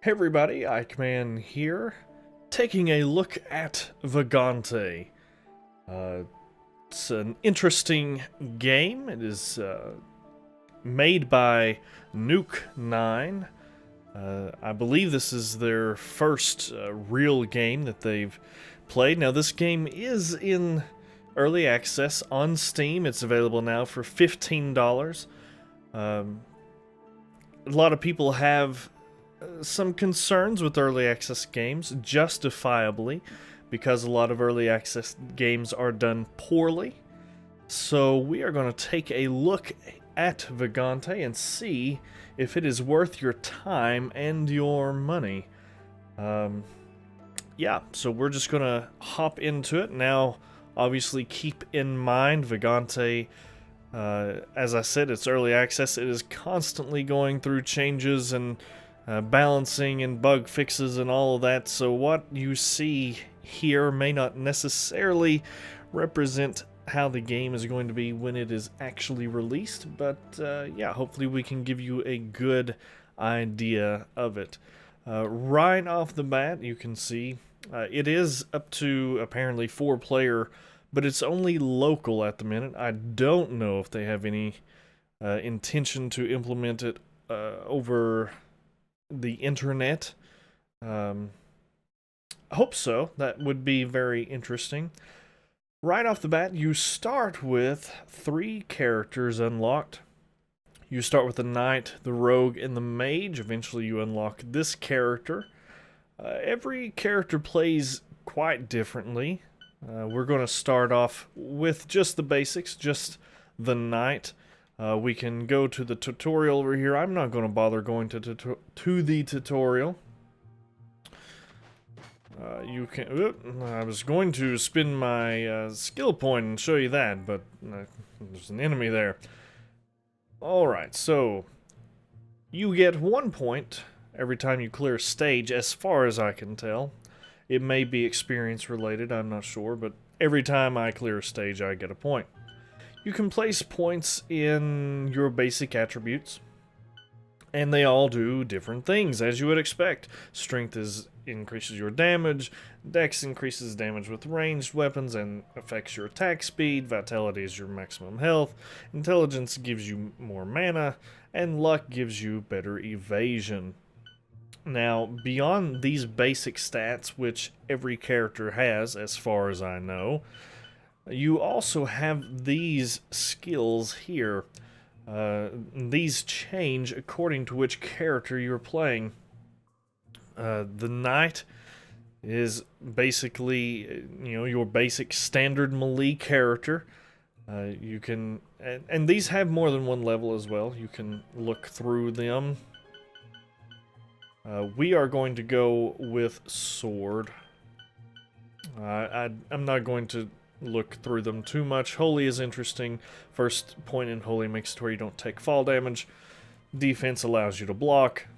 Hey everybody, Ikeman here, taking a look at Vagante. Uh, it's an interesting game. It is made by Nuke 9. I believe this is their first real game that they've played. Now this game is in early access on Steam. It's available now for $15. A lot of people have some concerns with early access games, justifiably, because a lot of early access games are done poorly. So we are going to take a look at Vagante and see if it is worth your time and your money. Yeah, so we're just going to hop into it. Now, obviously keep in mind, Vagante, as I said, it's early access. It is constantly going through changes and balancing and bug fixes and all of that, so what you see here may not necessarily represent how the game is going to be when it is actually released, but yeah, hopefully we can give you a good idea of it. Right off the bat, you can see it is up to apparently 4-player, but it's only local at the minute. I don't know if they have any intention to implement it over the internet. I hope so. That would be very interesting. Right off the bat, you start with 3 characters unlocked. You start with the knight, the rogue, and the mage. Eventually you unlock this character. Every character plays quite differently. We're going to start off with just the basics, just the knight. We can go to the tutorial over here. I'm not going to bother going to the tutorial. You can. I was going to spend my skill point and show you that, but there's an enemy there. Alright, so you get 1 point every time you clear a stage, as far as I can tell. It may be experience related, I'm not sure, but every time I clear a stage, I get a point. You can place points in your basic attributes, and they all do different things, as you would expect. Strength increases your damage, Dex increases damage with ranged weapons and affects your attack speed, Vitality is your maximum health, Intelligence gives you more mana, and Luck gives you better evasion. Now, beyond these basic stats, which every character has, as far as I know, you also have these skills here. These change according to which character you're playing. The knight is basically, your basic standard melee character. You can, and these have more than one level as well. You can look through them. We are going to go with sword. I'm not going to look through them too much. Holy is interesting. First point in Holy makes it where you don't take fall damage. Defense allows you to block.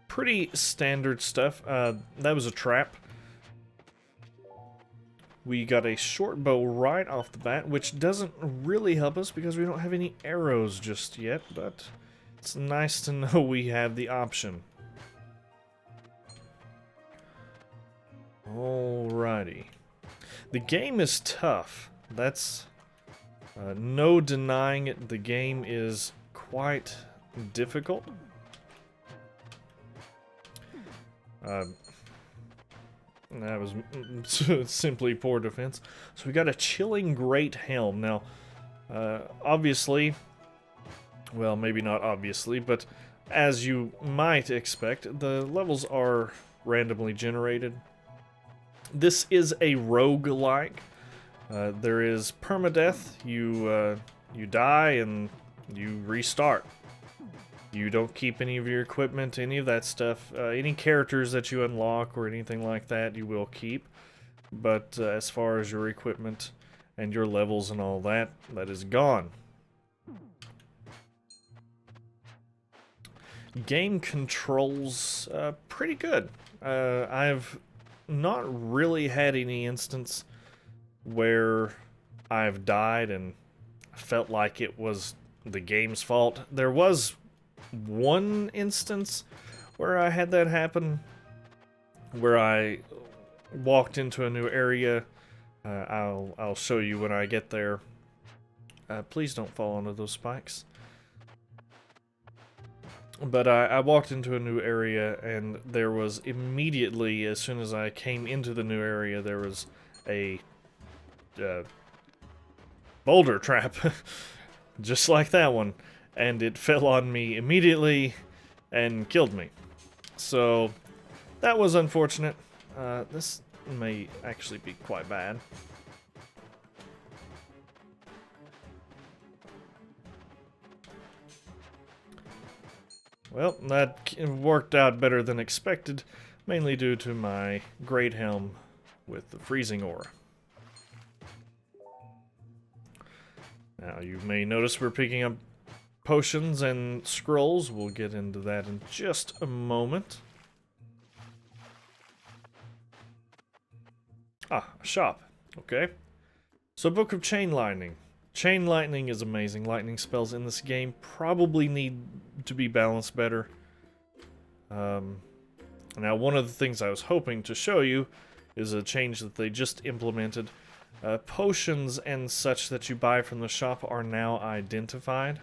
Pretty standard stuff. That was a trap. We got a short bow right off the bat, which doesn't really help us because we don't have any arrows just yet, but it's nice to know we have the option. Alrighty. The game is tough. That's no denying it. The game is quite difficult. That was simply poor defense. So we got a chilling great helm. Now, obviously, well, maybe not obviously, but as you might expect, the levels are randomly generated. This is a roguelike. There is permadeath. You die and you restart. You don't keep any of your equipment, any of that stuff. Any characters that you unlock or anything like that, you will keep. But as far as your equipment and your levels and all that, that is gone. Game controls pretty good. I've not really had any instance where I've died and felt like it was the game's fault. There was one instance where I had that happen, where I walked into a new area. I'll show you when I get there. Please don't fall onto those spikes. But I walked into a new area, and there was immediately, as soon as I came into the new area, there was a boulder trap, just like that one, and it fell on me immediately and killed me. So that was unfortunate. This may actually be quite bad. Well, that worked out better than expected, mainly due to my great helm with the freezing aura. Now, you may notice we're picking up potions and scrolls. We'll get into that in just a moment. Ah, a shop. Okay. So, Book of Chain Lightning. Chain Lightning is amazing. Lightning spells in this game probably need to be balanced better. Now, one of the things I was hoping to show you is a change that they just implemented. Potions and such that you buy from the shop are now identified.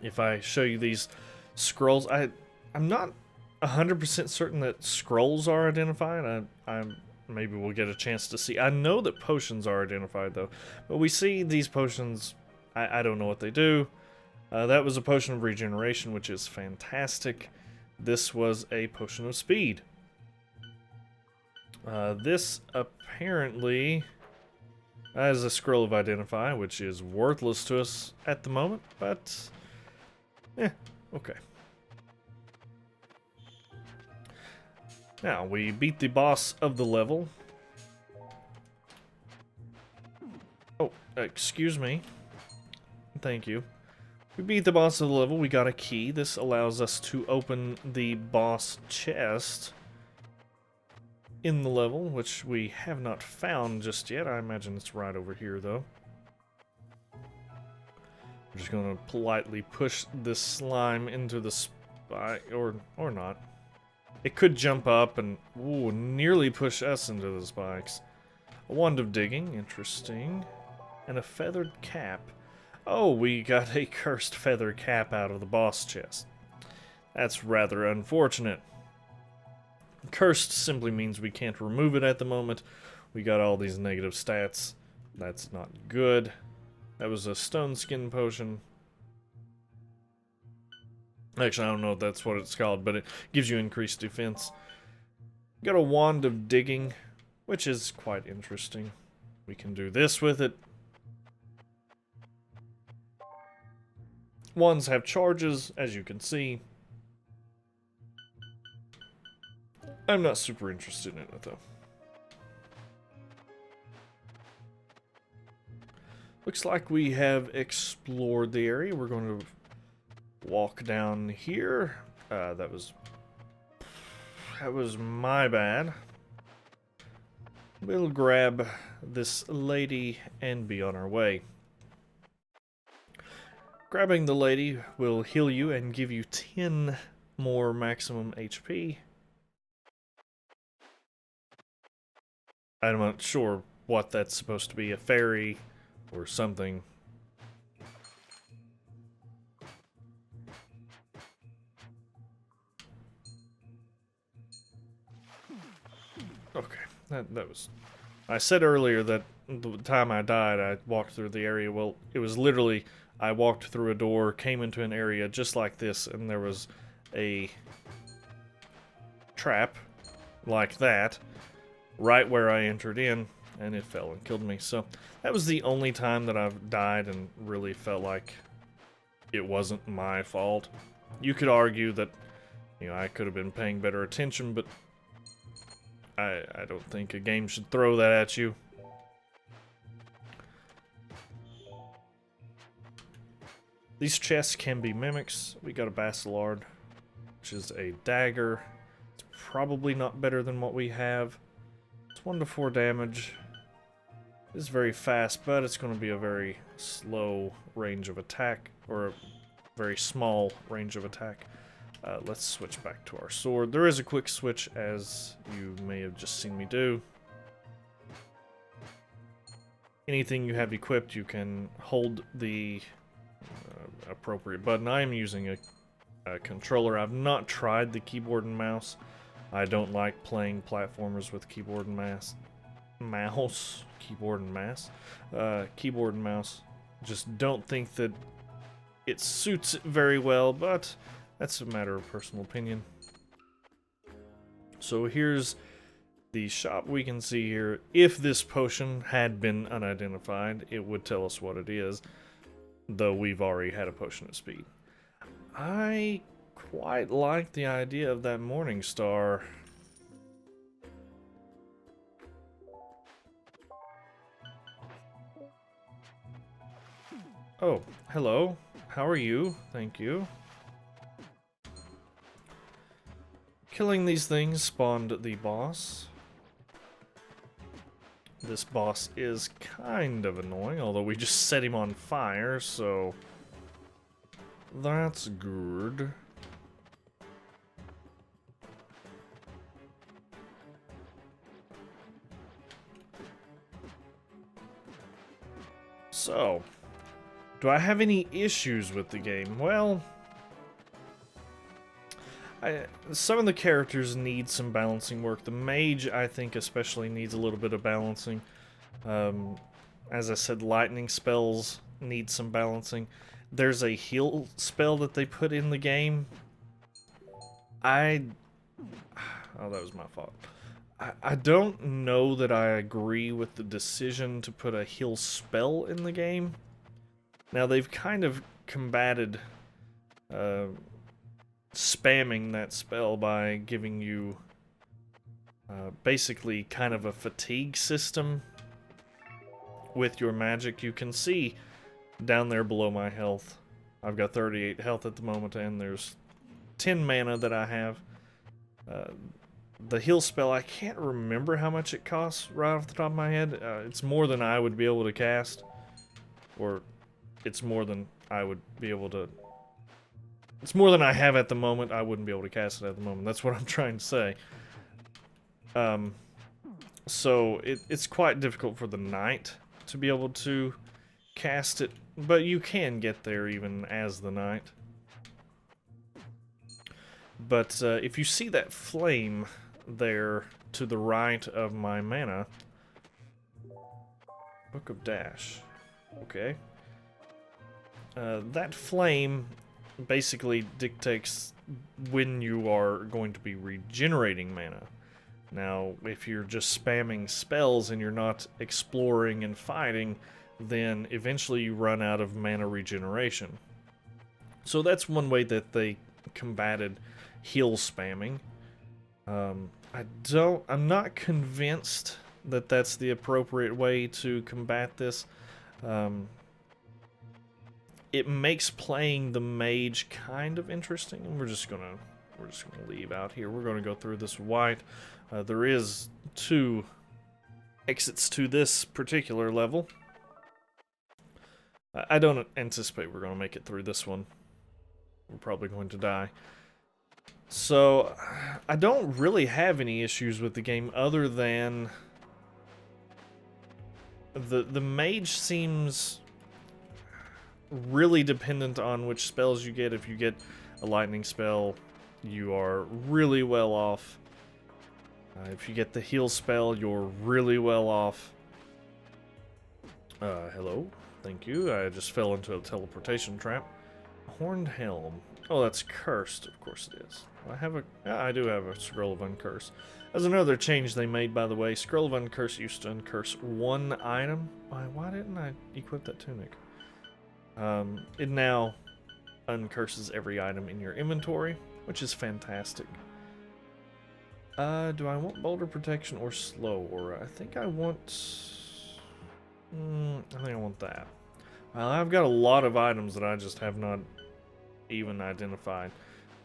If I show you these scrolls, I'm not 100% certain that scrolls are identified. Maybe we'll get a chance to see. I know that potions are identified, though. But we see these potions. I don't know what they do. That was a potion of regeneration, which is fantastic. This was a potion of speed. This apparently is a scroll of identify, which is worthless to us at the moment, but okay. Now, we beat the boss of the level. Oh, excuse me. Thank you. We beat the boss of the level. We got a key. This allows us to open the boss chest in the level, which we have not found just yet. I imagine it's right over here, though. I'm just going to politely push this slime into the spike, or not. It could jump up and nearly push us into the spikes. A wand of digging, interesting. And a feathered cap. Oh, we got a cursed feather cap out of the boss chest. That's rather unfortunate. Cursed simply means we can't remove it at the moment. We got all these negative stats. That's not good. That was a stone skin potion. Actually, I don't know if that's what it's called, but it gives you increased defense. Got a wand of digging, which is quite interesting. We can do this with it. Wands have charges, as you can see. I'm not super interested in it, though. Looks like we have explored the area. We're going to walk down here. That was my bad. We'll grab this lady and be on our way. Grabbing the lady will heal you and give you 10 more maximum HP. I'm not sure what that's supposed to be, a fairy or something. Okay, that was... I said earlier that the time I died, I walked through the area. Well, it was literally, I walked through a door, came into an area just like this, and there was a trap like that right where I entered in, and it fell and killed me. So that was the only time that I've died and really felt like it wasn't my fault. You could argue that, you know, I could have been paying better attention, but I don't think a game should throw that at you. These chests can be mimics. We got a Basilard, which is a dagger. It's probably not better than what we have. It's 1 to 4 damage. It's very fast, but it's going to be a very slow range of attack, or a very small range of attack. Let's switch back to our sword. There is a quick switch, as you may have just seen me do. Anything you have equipped, you can hold the appropriate button. I am using a controller. I've not tried the keyboard and mouse. I don't like playing platformers with keyboard and mouse. Keyboard and mouse. Just don't think that it suits it very well, but that's a matter of personal opinion. So here's the shop. We can see here, if this potion had been unidentified, it would tell us what it is, though we've already had a potion of speed. I quite like the idea of that morning star. Oh, hello. How are you? Thank you. Killing these things spawned the boss. This boss is kind of annoying, although we just set him on fire, so that's good. So, do I have any issues with the game? Well, some of the characters need some balancing work. The mage, I think, especially needs a little bit of balancing. As I said, lightning spells need some balancing. There's a heal spell that they put in the game. Oh, that was my fault. I don't know that I agree with the decision to put a heal spell in the game. Now, they've kind of combated spamming that spell by giving you basically kind of a fatigue system with your magic. You can see down there below my health, I've got 38 health at the moment, and there's 10 mana that I have. The heal spell, I can't remember how much it costs right off the top of my head. It's more than I would be able to cast, or it's more than I would be able to... It's more than I have at the moment. I wouldn't be able to cast it at the moment. That's what I'm trying to say. So it's quite difficult for the knight to be able to cast it, but you can get there even as the knight. But if you see that flame there to the right of my mana, Book of Dash, okay. That flame basically dictates when you are going to be regenerating mana. Now, if you're just spamming spells and you're not exploring and fighting, then eventually you run out of mana regeneration. So that's one way that they combated heal spamming. I'm not convinced that that's the appropriate way to combat this. It makes playing the mage kind of interesting, and we're just gonna leave out here. We're gonna go through this white. There is 2 exits to this particular level. I don't anticipate we're gonna make it through this one. We're probably going to die. So I don't really have any issues with the game other than the mage seems really dependent on which spells you get. If you get a lightning spell, you are really well off. If you get the heal spell, you're really well off. Hello. Thank you. I just fell into a teleportation trap. Horned Helm. Oh, that's cursed. Of course it is. I do have a Scroll of Uncurse. There's another change they made, by the way. Scroll of Uncurse used to uncurse 1 item. Why didn't I equip that tunic? It now uncurses every item in your inventory, which is fantastic. Do I want Boulder Protection or Slow Aura? I think I want... I think I want that. Well, I've got a lot of items that I just have not even identified.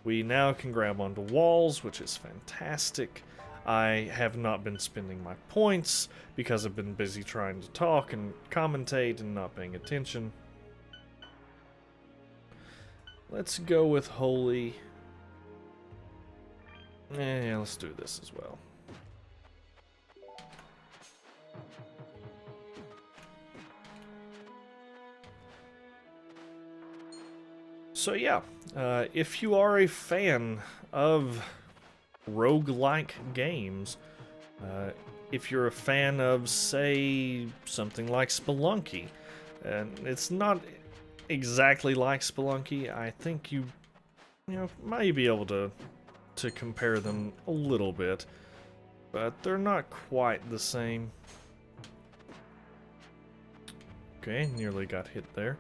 We now can grab onto walls, which is fantastic. I have not been spending my points because I've been busy trying to talk and commentate and not paying attention. Let's go with Holy. Yeah, let's do this as well. So yeah, if you are a fan of roguelike games, if you're a fan of, say, something like Spelunky, and it's not exactly like Spelunky, I think you might be able to compare them a little bit, but they're not quite the same. Okay, nearly got hit there.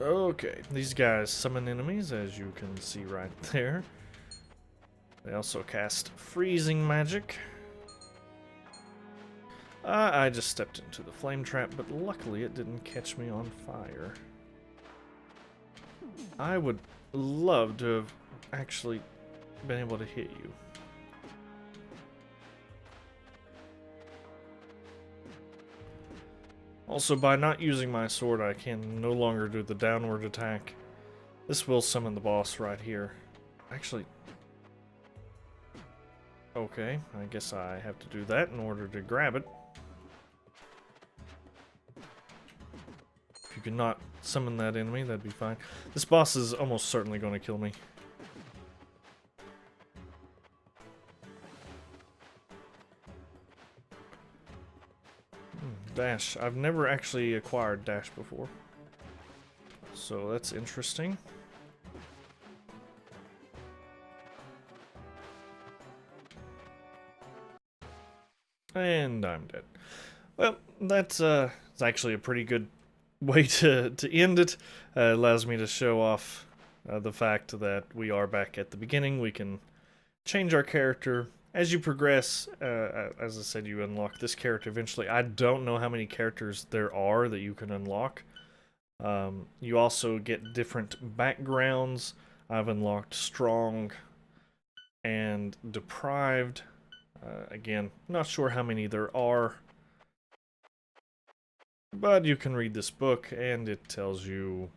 Okay, these guys summon enemies, as you can see right there. They also cast freezing magic. I just stepped into the flame trap, but luckily it didn't catch me on fire. I would love to have actually been able to hit you. Also, by not using my sword, I can no longer do the downward attack. This will summon the boss right here. Actually, okay, I guess I have to do that in order to grab it. If you could not summon that enemy, that'd be fine. This boss is almost certainly going to kill me. Dash. I've never actually acquired dash before, so that's interesting. And I'm dead. Well, that's it's actually a pretty good way to end it. Allows me to show off the fact that we are back at the beginning. We can change our character. As you progress, as I said, you unlock this character eventually. I don't know how many characters there are that you can unlock. You also get different backgrounds. I've unlocked Strong and Deprived. Again, not sure how many there are. But you can read this book and it tells you,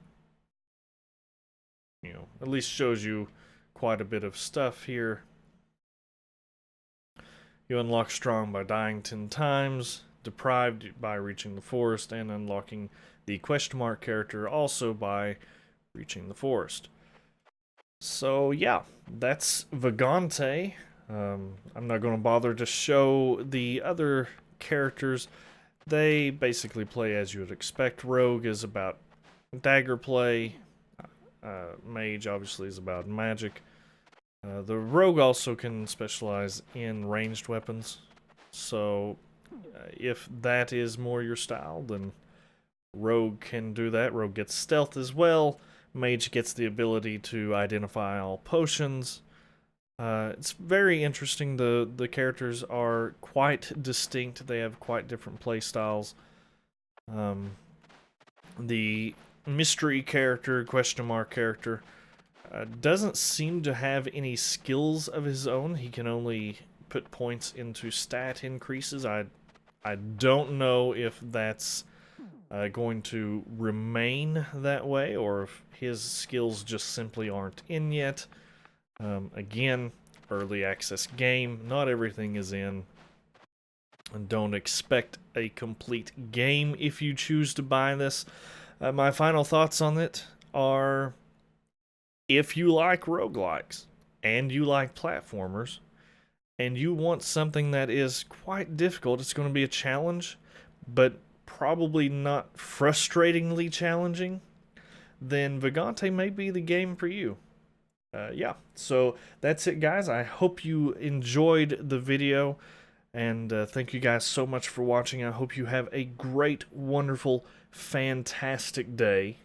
at least shows you quite a bit of stuff here. You unlock Strong by dying 10 times, Deprived by reaching the forest, and unlocking the question mark character also by reaching the forest. So yeah, that's Vagante. I'm not going to bother to show the other characters. They basically play as you would expect. Rogue is about dagger play. Mage obviously is about magic. The rogue also can specialize in ranged weapons, so if that is more your style, then rogue can do that. Rogue gets stealth as well. Mage gets the ability to identify all potions. It's very interesting. The characters are quite distinct. They have quite different play styles. The mystery character, question mark character, doesn't seem to have any skills of his own. He can only put points into stat increases. I don't know if that's going to remain that way, or if his skills just simply aren't in yet. Again, early access game. Not everything is in. And don't expect a complete game if you choose to buy this. My final thoughts on it are, if you like roguelikes and you like platformers and you want something that is quite difficult, it's going to be a challenge, but probably not frustratingly challenging, then Vagante may be the game for you. Yeah, so that's it, guys. I hope you enjoyed the video, and thank you guys so much for watching. I hope you have a great, wonderful, fantastic day.